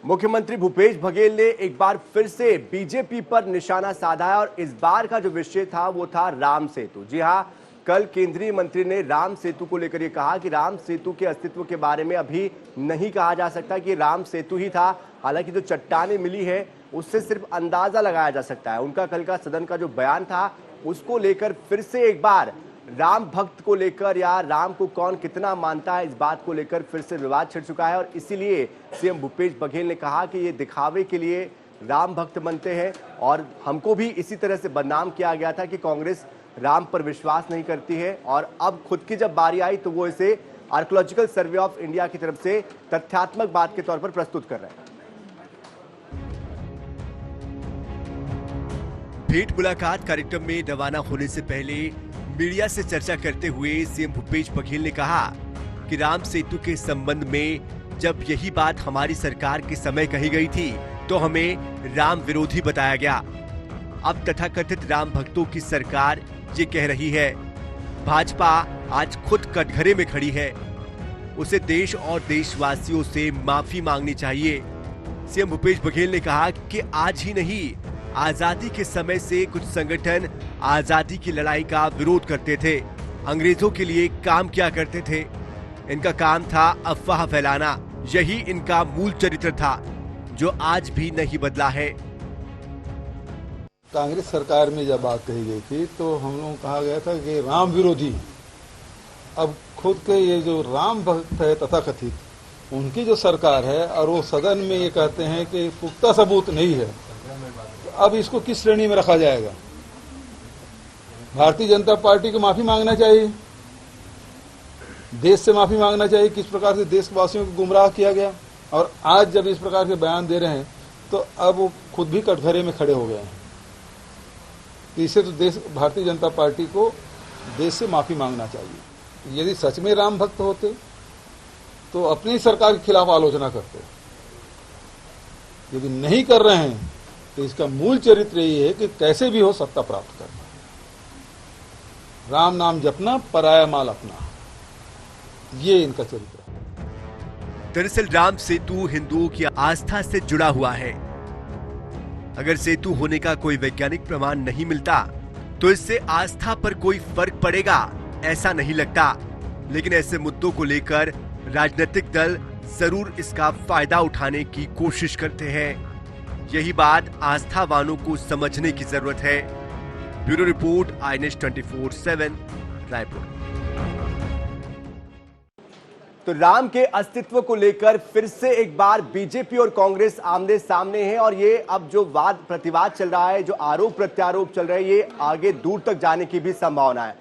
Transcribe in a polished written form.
मुख्यमंत्री भूपेश बघेल ने एक बार फिर से बीजेपी पर निशाना साधा है और इस बार का जो विषय था वो था राम सेतु। जी हां, कल केंद्रीय मंत्री ने राम सेतु को लेकर ये कहा कि राम सेतु के अस्तित्व के बारे में अभी नहीं कहा जा सकता कि राम सेतु ही था। हालांकि जो चट्टानें मिली है उससे सिर्फ अंदाजा लगाया जा सकता है। उनका कल का सदन का जो बयान था उसको लेकर फिर से एक बार राम भक्त को लेकर या राम को कौन कितना मानता है इस बात को लेकर फिर से विवाद छिड़ चुका है और इसीलिए सीएम भूपेश बघेल ने कहा कि ये दिखावे के लिए राम भक्त बनते हैं और हमको भी इसी तरह से बदनाम किया गया था कि कांग्रेस राम पर विश्वास नहीं करती है और अब खुद की जब बारी आई तो वो इसे आर्कियोलॉजिकल सर्वे ऑफ इंडिया की तरफ से तथ्यात्मक बात के तौर पर प्रस्तुत कर रहे हैं। भेंट मुलाकात कार्यक्रम में रवाना होने से पहले मीडिया से चर्चा करते हुए सीएम भूपेश बघेल ने कहा कि राम सेतु के संबंध में जब यही बात हमारी सरकार के समय कही गई थी तो हमें राम विरोधी बताया गया। अब तथाकथित राम भक्तों की सरकार ये कह रही है। भाजपा आज खुद कटघरे में खड़ी है, उसे देश और देशवासियों से माफी मांगनी चाहिए। सीएम भूपेश बघेल ने कहा कि आज ही नहीं, आजादी के समय से कुछ संगठन आजादी की लड़ाई का विरोध करते थे, अंग्रेजों के लिए काम किया करते थे। इनका काम था अफवाह फैलाना, यही इनका मूल चरित्र था जो आज भी नहीं बदला है। कांग्रेस सरकार में जब बात कही गई थी तो हम लोगों को कहा गया था कि राम विरोधी। अब खुद के ये जो राम भक्त है तथाकथित, उनकी जो सरकार है और वो सदन में ये कहते हैं कि पुख्ता सबूत नहीं है, अब इसको किस श्रेणी में रखा जाएगा? भारतीय जनता पार्टी को माफी मांगना चाहिए, देश से माफी मांगना चाहिए। किस प्रकार से देशवासियों को गुमराह किया गया और आज जब इस प्रकार के बयान दे रहे हैं तो अब वो खुद भी कटघरे में खड़े हो गए हैं। तो इससे तो भारतीय जनता पार्टी को देश से माफी मांगना चाहिए। यदि सच में राम भक्त होते तो अपनी सरकार के खिलाफ आलोचना करते। यदि नहीं कर रहे हैं तो इसका मूल चरित्र यही है कि कैसे भी हो सत्ता प्राप्त करना, राम नाम जपना, पराया माल अपना, ये इनका चरित्र है। दरअसल राम सेतु हिंदुओं की आस्था से जुड़ा हुआ है। अगर सेतु होने का कोई वैज्ञानिक प्रमाण नहीं मिलता तो इससे आस्था पर कोई फर्क पड़ेगा, ऐसा नहीं लगता। लेकिन ऐसे मुद्दों को लेकर राजनीतिक दल जरूर इसका फायदा उठाने की कोशिश करते हैं। यही बात आस्थावानों को समझने की जरूरत है। Bureau report, I news 24/7 Raipur. तो राम के अस्तित्व को लेकर फिर से एक बार बीजेपी और कांग्रेस आमने सामने है और ये अब जो वाद प्रतिवाद चल रहा है, जो आरोप प्रत्यारोप चल रहे हैं, ये आगे दूर तक जाने की भी संभावना है।